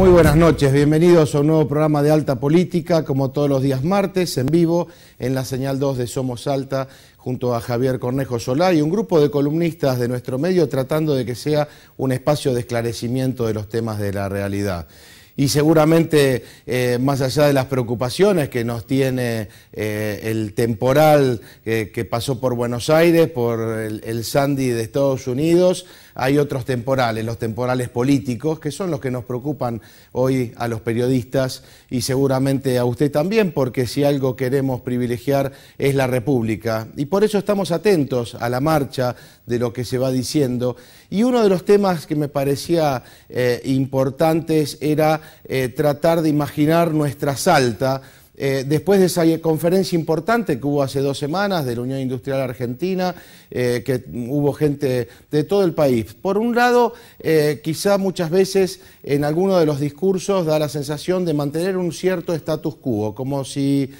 Muy buenas noches, bienvenidos a un nuevo programa de Alta Política, como todos los días martes, en vivo, en la señal 2 de Somos Alta, junto a Javier Cornejo Solá y un grupo de columnistas de nuestro medio tratando de que sea un espacio de esclarecimiento de los temas de la realidad. Y seguramente, más allá de las preocupaciones que nos tiene el temporal que pasó por Buenos Aires, por el Sandy de Estados Unidos, hay otros temporales, los temporales políticos, que son los que nos preocupan hoy a los periodistas y seguramente a usted también, porque si algo queremos privilegiar es la República. Y por eso estamos atentos a la marcha de lo que se va diciendo. Y uno de los temas que me parecía importantes era tratar de imaginar nuestra Salta, después de esa conferencia importante que hubo hace 2 semanas de la Unión Industrial Argentina, que hubo gente de todo el país. Por un lado, quizá muchas veces en alguno de los discursos da la sensación de mantener un cierto status quo, como si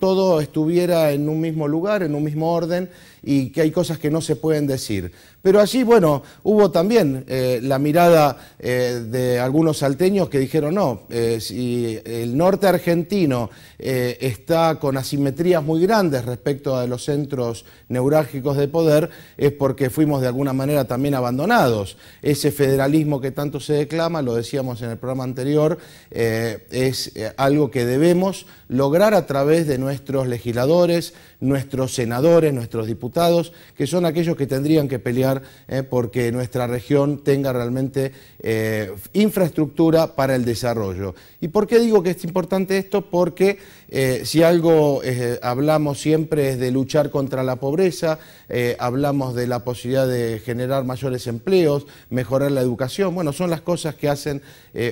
todo estuviera en un mismo lugar, en un mismo orden, y que hay cosas que no se pueden decir. Pero allí, bueno, hubo también la mirada de algunos salteños que dijeron, no, si el norte argentino está con asimetrías muy grandes respecto a los centros neurálgicos de poder, es porque fuimos de alguna manera también abandonados. Ese federalismo que tanto se declama, lo decíamos en el programa anterior, es algo que debemos lograr a través de nuestros legisladores, nuestros senadores, nuestros diputados, que son aquellos que tendrían que pelear porque nuestra región tenga realmente infraestructura para el desarrollo. ¿Y por qué digo que es importante esto? Porque si algo hablamos siempre es de luchar contra la pobreza, hablamos de la posibilidad de generar mayores empleos, mejorar la educación. Bueno, son las cosas que hacen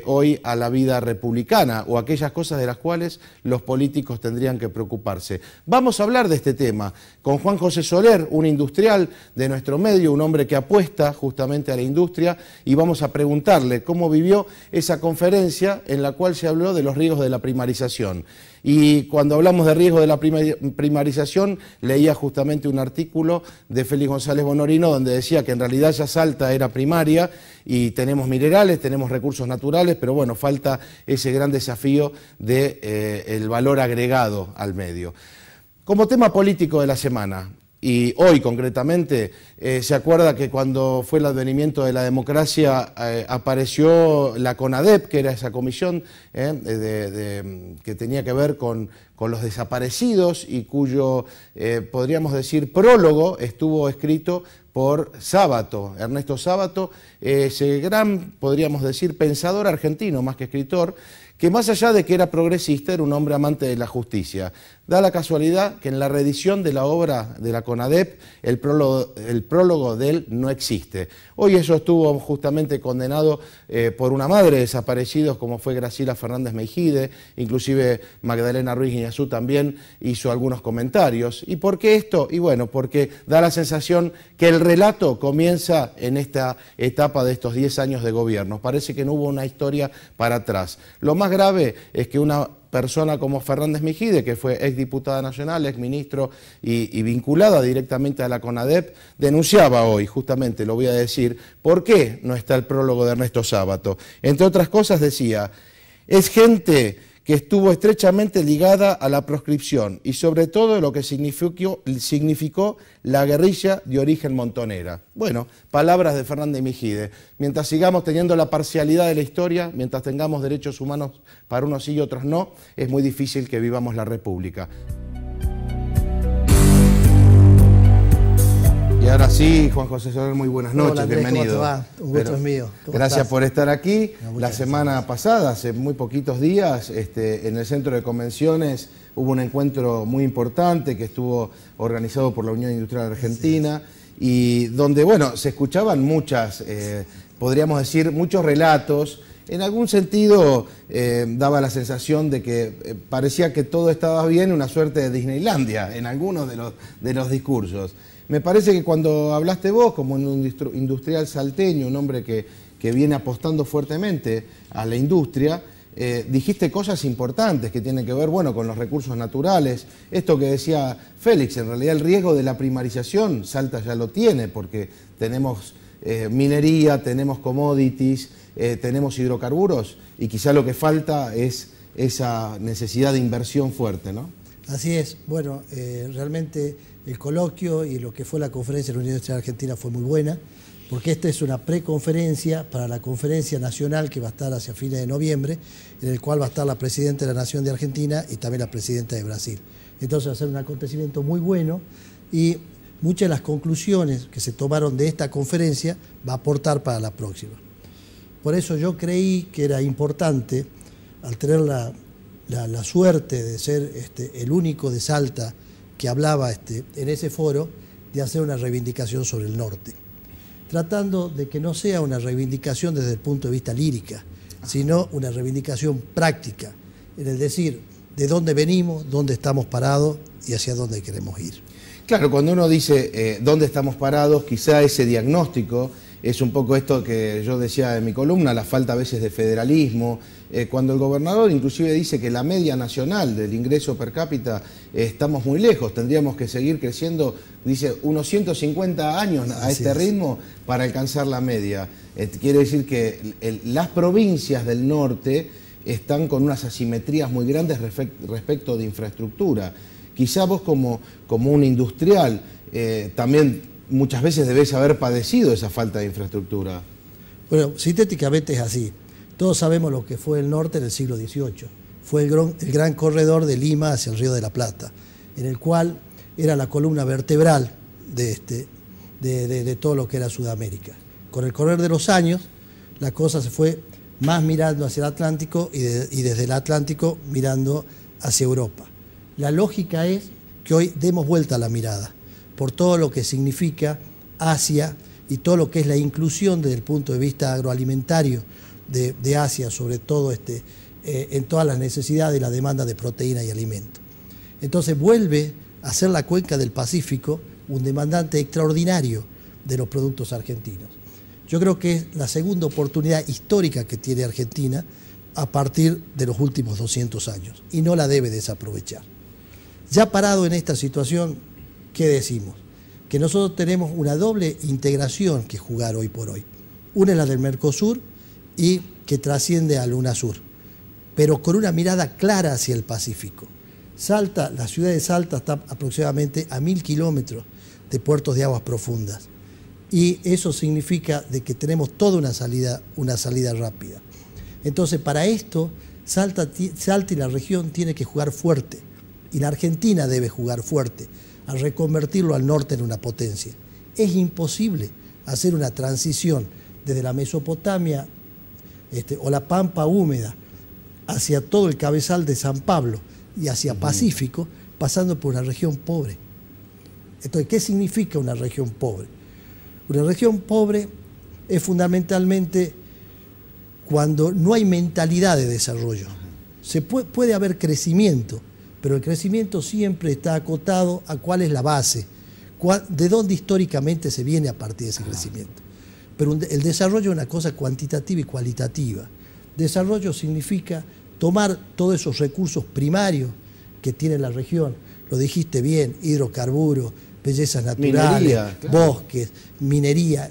hoy a la vida republicana o aquellas cosas de las cuales los políticos tendrían que preocuparse. Vamos a hablar de este tema con Juan José Soler, un industrial de nuestro medio, un hombre que apuesta justamente a la industria, y vamos a preguntarle cómo vivió esa conferencia en la cual se habló de los riesgos de la primarización. Y cuando hablamos de riesgo de la primarización, leía justamente un artículo de Félix González Bonorino donde decía que en realidad ya Salta era primaria y tenemos minerales, tenemos recursos naturales, pero bueno, falta ese gran desafío del valor agregado al medio. Como tema político de la semana, y hoy concretamente, se acuerda que cuando fue el advenimiento de la democracia apareció la CONADEP, que era esa comisión que tenía que ver con los desaparecidos y cuyo, podríamos decir, prólogo estuvo escrito por Sábato, Ernesto Sábato, ese gran, podríamos decir, pensador argentino más que escritor, que más allá de que era progresista, era un hombre amante de la justicia. Da la casualidad que en la reedición de la obra de la CONADEP, el prólogo de él no existe. Hoy eso estuvo justamente condenado por una madre de desaparecidos como fue Graciela Fernández Meijide, inclusive Magdalena Ruiz Guiñazú también hizo algunos comentarios. ¿Y por qué esto? Y bueno, porque da la sensación que el relato comienza en esta etapa de estos 10 años de gobierno. Parece que no hubo una historia para atrás. Lo más grave es que una persona como Fernández Meijide, que fue exdiputada nacional, exministro y vinculada directamente a la CONADEP, denunciaba hoy, justamente lo voy a decir, ¿por qué no está el prólogo de Ernesto Sábato? Entre otras cosas decía, es gente que estuvo estrechamente ligada a la proscripción y sobre todo lo que significó la guerrilla de origen montonera. Bueno, palabras de Fernández Meijide. Mientras sigamos teniendo la parcialidad de la historia, mientras tengamos derechos humanos para unos sí y otros no, es muy difícil que vivamos la República. Y ahora sí, Juan José Soler, muy buenas noches, hola, Andrés, bienvenido. ¿cómo te va? Un gusto es mío. Gracias por estar aquí. La semana gracias. pasada, hace muy poquitos días, en el Centro de Convenciones hubo un encuentro muy importante que estuvo organizado por la Unión Industrial Argentina y donde, bueno, se escuchaban muchas, podríamos decir, muchos relatos. En algún sentido daba la sensación de que parecía que todo estaba bien, una suerte de Disneylandia en algunos de los discursos. Me parece que cuando hablaste vos, como un industrial salteño, un hombre que viene apostando fuertemente a la industria, dijiste cosas importantes que tienen que ver, bueno, con los recursos naturales. Esto que decía Félix, en realidad el riesgo de la primarización, Salta ya lo tiene, porque tenemos minería, tenemos commodities, tenemos hidrocarburos, y quizá lo que falta es esa necesidad de inversión fuerte, ¿no? Así es. Bueno, realmente el coloquio y lo que fue la conferencia de la Unión Industrial Argentina fue muy buena, porque esta es una preconferencia para la conferencia nacional que va a estar hacia fines de noviembre, en el cual va a estar la presidenta de la Nación de Argentina y también la presidenta de Brasil. Entonces va a ser un acontecimiento muy bueno y muchas de las conclusiones que se tomaron de esta conferencia va a aportar para la próxima. Por eso yo creí que era importante, al tener la suerte de ser el único de Salta que hablaba en ese foro, de hacer una reivindicación sobre el norte, tratando de que no sea una reivindicación desde el punto de vista lírica, sino una reivindicación práctica, en el decir de dónde venimos, dónde estamos parados y hacia dónde queremos ir. Claro, cuando uno dice dónde estamos parados, quizá ese diagnóstico es un poco esto que yo decía en mi columna, la falta a veces de federalismo, cuando el gobernador inclusive dice que la media nacional del ingreso per cápita estamos muy lejos, tendríamos que seguir creciendo, dice, unos 150 años a este ritmo para alcanzar la media. Quiere decir que las provincias del norte están con unas asimetrías muy grandes respecto de infraestructura. Quizá vos como un industrial también muchas veces debés haber padecido esa falta de infraestructura. Bueno, sintéticamente es así. Todos sabemos lo que fue el norte en el siglo XVIII. Fue el gran corredor de Lima hacia el Río de la Plata, en el cual era la columna vertebral de todo lo que era Sudamérica. Con el correr de los años, la cosa se fue más mirando hacia el Atlántico y desde el Atlántico mirando hacia Europa. La lógica es que hoy demos vuelta a la mirada por todo lo que significa Asia y todo lo que es la inclusión desde el punto de vista agroalimentario de Asia, sobre todo en todas las necesidades y la demanda de proteína y alimento. Entonces vuelve a ser la cuenca del Pacífico un demandante extraordinario de los productos argentinos. Yo creo que es la segunda oportunidad histórica que tiene Argentina a partir de los últimos 200 años y no la debe desaprovechar. Ya parado en esta situación, ¿qué decimos? Que nosotros tenemos una doble integración que jugar hoy por hoy. Una es la del Mercosur y que trasciende al UNASUR, pero con una mirada clara hacia el Pacífico. Salta, la ciudad de Salta está aproximadamente a 1000 kilómetros de puertos de aguas profundas y eso significa de que tenemos toda una salida rápida. Entonces, para esto, Salta y la región tiene que jugar fuerte y la Argentina debe jugar fuerte a reconvertirlo al norte en una potencia. Es imposible hacer una transición desde la Mesopotamia o la Pampa húmeda hacia todo el cabezal de San Pablo y hacia Pacífico, pasando por una región pobre. Entonces, ¿qué significa una región pobre? Una región pobre es fundamentalmente cuando no hay mentalidad de desarrollo. Puede haber crecimiento, pero el crecimiento siempre está acotado a cuál es la base, de dónde históricamente se viene a partir de ese crecimiento. Pero el desarrollo es una cosa cuantitativa y cualitativa. Desarrollo significa tomar todos esos recursos primarios que tiene la región, lo dijiste bien, hidrocarburos, bellezas naturales, minería, claro, bosques, minería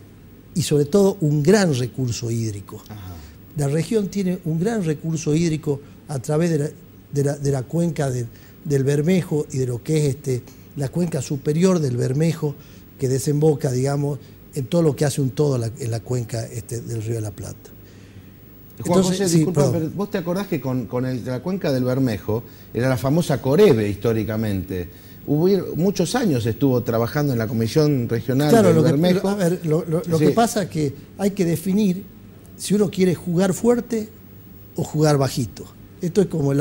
y sobre todo un gran recurso hídrico. Ajá. La región tiene un gran recurso hídrico a través de la cuenca del Bermejo y de lo que es la cuenca superior del Bermejo que desemboca, digamos, en todo lo que hace un todo en la cuenca del Río de la Plata. Juan José, disculpa, pero vos te acordás que con la cuenca del Bermejo era la famosa Corebe históricamente. Muchos años estuvo trabajando en la Comisión Regional del Bermejo. Lo que pasa es que hay que definir si uno quiere jugar fuerte o jugar bajito. Esto es como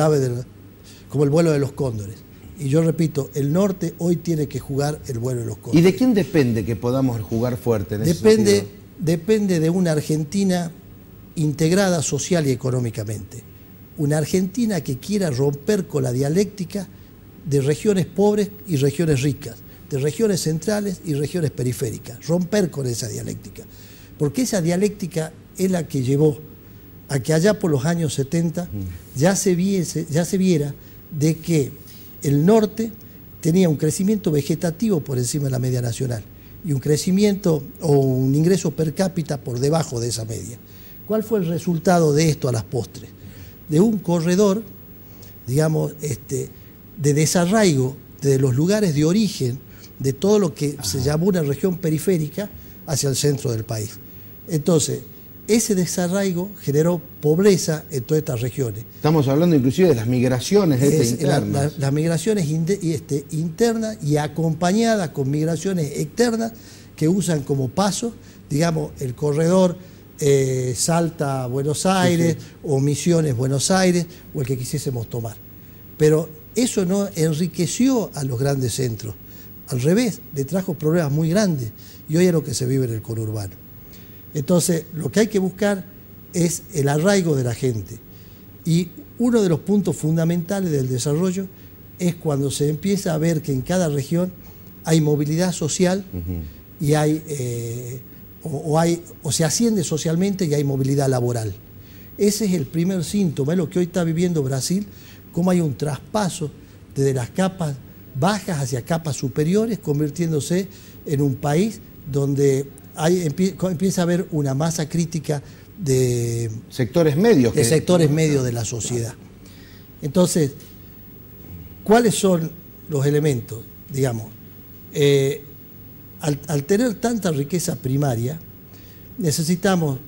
como el vuelo de los cóndores. Y yo repito, el norte hoy tiene que jugar el vuelo de los cóndores. ¿Y de quién depende que podamos jugar fuerte en ese sentido? Depende de una Argentina integrada social y económicamente. Una Argentina que quiera romper con la dialéctica de regiones pobres y regiones ricas, de regiones centrales y regiones periféricas. Romper con esa dialéctica. Porque esa dialéctica es la que llevó a que allá por los años 70 ya se viera de que el norte tenía un crecimiento vegetativo por encima de la media nacional y un crecimiento o un ingreso per cápita por debajo de esa media. ¿Cuál fue el resultado de esto a las postres? De un corredor, digamos, de desarraigo de los lugares de origen de todo lo que se llamó una región periférica hacia el centro del país. Entonces, ese desarraigo generó pobreza en todas estas regiones. Estamos hablando inclusive de las migraciones internas. Las migraciones internas y acompañadas con migraciones externas que usan como paso, digamos, el corredor Salta-Buenos Aires, sí, o Misiones-Buenos Aires, o el que quisiésemos tomar. Pero eso no enriqueció a los grandes centros. Al revés, le trajo problemas muy grandes. Y hoy es lo que se vive en el conurbano. Entonces, lo que hay que buscar es el arraigo de la gente. Y uno de los puntos fundamentales del desarrollo es cuando se empieza a ver que en cada región hay movilidad social y o se asciende socialmente y hay movilidad laboral. Ese es el primer síntoma, es lo que hoy está viviendo Brasil, cómo hay un traspaso desde las capas bajas hacia capas superiores, convirtiéndose en un país donde empieza a haber una masa crítica de sectores medios. Sectores medios de la sociedad. Entonces, ¿cuáles son los elementos? Digamos, al tener tanta riqueza primaria, necesitamos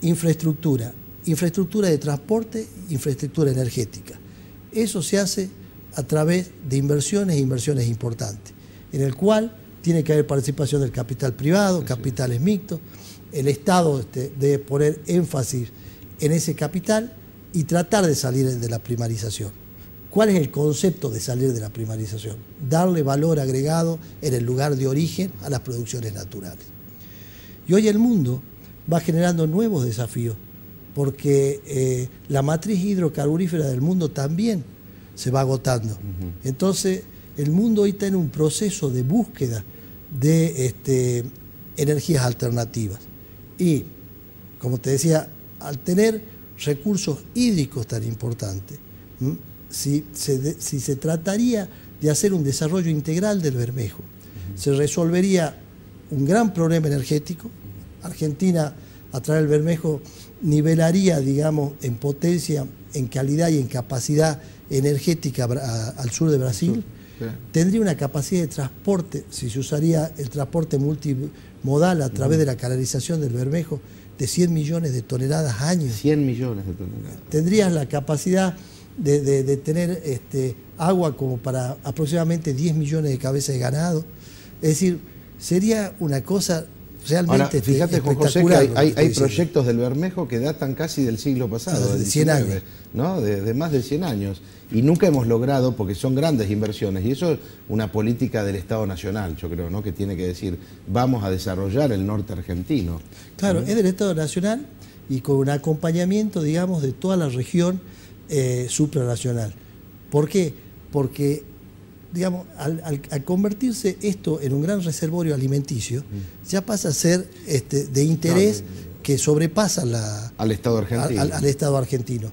infraestructura de transporte, infraestructura energética. Eso se hace a través de inversiones importantes, en el cual tiene que haber participación del capital privado, capitales mixtos. El Estado debe poner énfasis en ese capital y tratar de salir de la primarización. ¿Cuál es el concepto de salir de la primarización? Darle valor agregado en el lugar de origen a las producciones naturales. Y hoy el mundo va generando nuevos desafíos, porque la matriz hidrocarburífera del mundo también se va agotando. Entonces, el mundo hoy está en un proceso de búsqueda de energías alternativas. Y, como te decía, al tener recursos hídricos tan importantes, si se trataría de hacer un desarrollo integral del Bermejo, se resolvería un gran problema energético. Argentina, a través del Bermejo, nivelaría, digamos, en potencia, en calidad y en capacidad energética al sur de Brasil. Tendría una capacidad de transporte, si se usaría el transporte multimodal a través de la canalización del Bermejo, de 100 millones de toneladas año. 100 millones de toneladas. Tendrías la capacidad de tener agua como para aproximadamente 10 millones de cabezas de ganado. Es decir, sería una cosa realmente. Ahora, fíjate, Juan José, que hay proyectos del Bermejo que datan casi del siglo pasado, de 100 años, ¿no? De más de 100 años. Y nunca hemos logrado, porque son grandes inversiones, y eso es una política del Estado Nacional, yo creo, ¿no? Que tiene que decir, vamos a desarrollar el norte argentino. Claro, es del Estado Nacional y con un acompañamiento, digamos, de toda la región supranacional. ¿Por qué? Porque, digamos, al convertirse esto en un gran reservorio alimenticio, ya pasa a ser de interés que sobrepasa al Estado argentino. Al Estado argentino.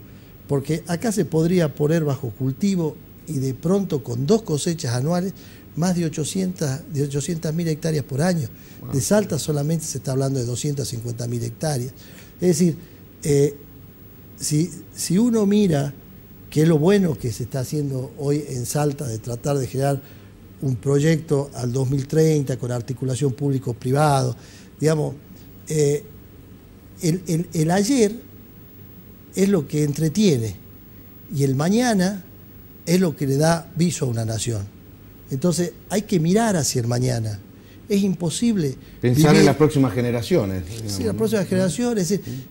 Porque acá se podría poner bajo cultivo y de pronto con 2 cosechas anuales más de 800.000 hectáreas por año. Wow. De Salta solamente se está hablando de 250.000 hectáreas. Es decir, si uno mira qué es lo bueno que se está haciendo hoy en Salta de tratar de generar un proyecto al 2030 con articulación público-privado, digamos, el ayer es lo que entretiene y el mañana es lo que le da viso a una nación. Entonces hay que mirar hacia el mañana. Es imposible pensar en las próximas generaciones. Digamos, sí, las próximas generaciones. Es decir,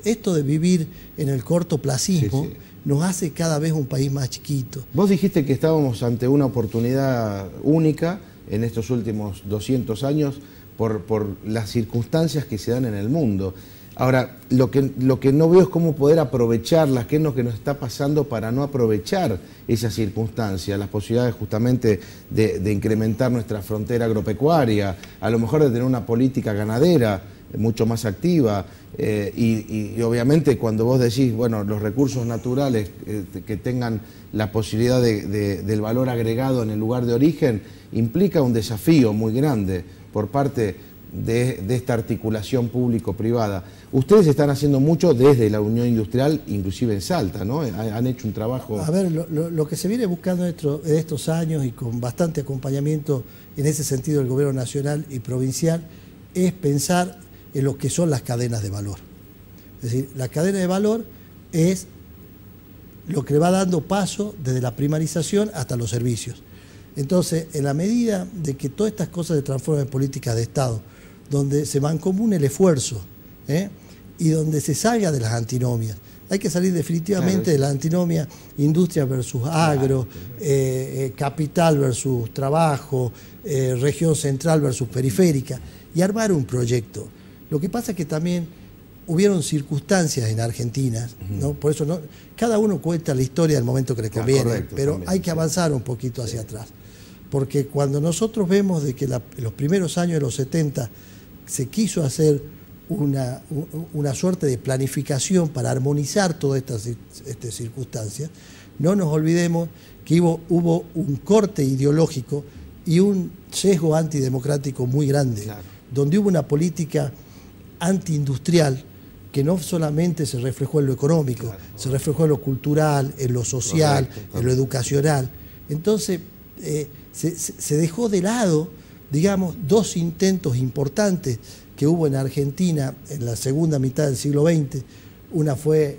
esto de vivir en el cortoplacismo nos hace cada vez un país más chiquito. Vos dijiste que estábamos ante una oportunidad única en estos últimos 200 años por las circunstancias que se dan en el mundo. Ahora, lo que no veo es cómo poder aprovecharlas, qué es lo que nos está pasando para no aprovechar esas circunstancias, las posibilidades justamente de incrementar nuestra frontera agropecuaria, a lo mejor de tener una política ganadera mucho más activa y obviamente cuando vos decís, bueno, los recursos naturales que tengan la posibilidad del valor agregado en el lugar de origen, implica un desafío muy grande. por parte de esta articulación público-privada. Ustedes están haciendo mucho desde la Unión Industrial, inclusive en Salta, ¿no? Han hecho un trabajo... A ver, lo que se viene buscando en estos años y con bastante acompañamiento en ese sentido del gobierno nacional y provincial es pensar en lo que son las cadenas de valor. Es decir, la cadena de valor es lo que le va dando paso desde la primarización hasta los servicios. Entonces, en la medida de que todas estas cosas se transforman en políticas de Estado, donde se mancomune el esfuerzo y donde se salga de las antinomias, hay que salir definitivamente de la antinomia industria versus agro, capital versus trabajo, región central versus periférica, y armar un proyecto. Lo que pasa es que también hubieron circunstancias en Argentina, ¿no? Por eso cada uno cuenta la historia del momento que le conviene, correcto, pero también hay que avanzar un poquito hacia atrás. Porque cuando nosotros vemos de que en los primeros años de los 70 se quiso hacer una suerte de planificación para armonizar todas estas circunstancias, no nos olvidemos que hubo un corte ideológico y un sesgo antidemocrático muy grande, donde hubo una política antiindustrial que no solamente se reflejó en lo económico, se reflejó en lo cultural, en lo social, en lo educacional. Entonces, se dejó de lado, digamos, dos intentos importantes que hubo en Argentina en la segunda mitad del siglo XX. Una fue,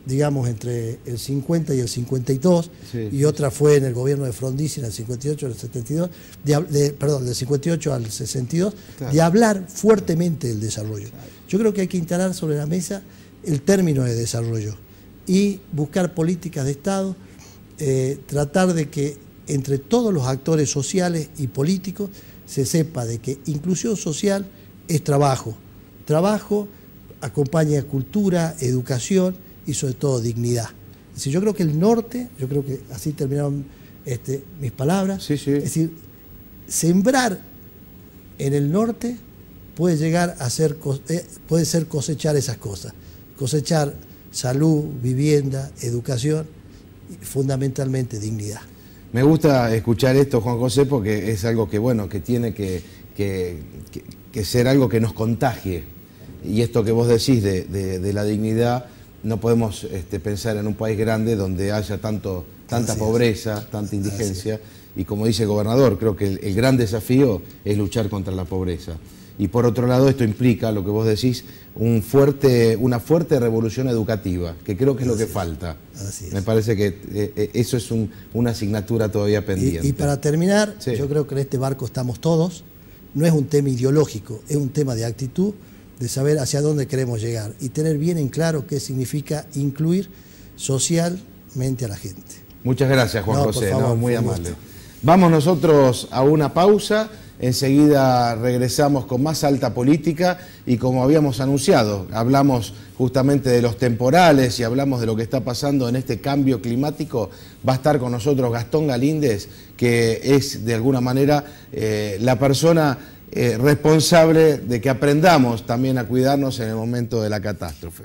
digamos, entre el 50 y el 52, y otra fue en el gobierno de Frondizi en el 58 al 72, perdón, del 58 al 62, de hablar fuertemente del desarrollo. Yo creo que hay que instalar sobre la mesa el término de desarrollo y buscar políticas de Estado, tratar de que entre todos los actores sociales y políticos se sepa de que inclusión social es trabajo. Trabajo acompaña cultura, educación y sobre todo dignidad. Es decir, yo creo que el norte, yo creo que así terminaron mis palabras, es decir, sembrar en el norte puede llegar a ser, puede ser cosechar esas cosas, cosechar salud, vivienda, educación y fundamentalmente dignidad. Me gusta escuchar esto, Juan José, porque es algo que, bueno, que tiene que ser algo que nos contagie. Y esto que vos decís de la dignidad, no podemos pensar en un país grande donde haya tanta pobreza, tanta indigencia. Y como dice el gobernador, creo que el gran desafío es luchar contra la pobreza. Y por otro lado, esto implica, lo que vos decís, una fuerte revolución educativa, que creo que es lo que falta. Me parece que eso es una asignatura todavía pendiente. Y para terminar, yo creo que en este barco estamos todos. No es un tema ideológico, es un tema de actitud, de saber hacia dónde queremos llegar y tener bien en claro qué significa incluir socialmente a la gente. Muchas gracias, Juan José, muy amable. Vamos nosotros a una pausa. Enseguida regresamos con más Alta Política y como habíamos anunciado, hablamos justamente de los temporales y hablamos de lo que está pasando en este cambio climático. Va a estar con nosotros Gastón Galíndez, que es de alguna manera la persona responsable de que aprendamos también a cuidarnos en el momento de la catástrofe.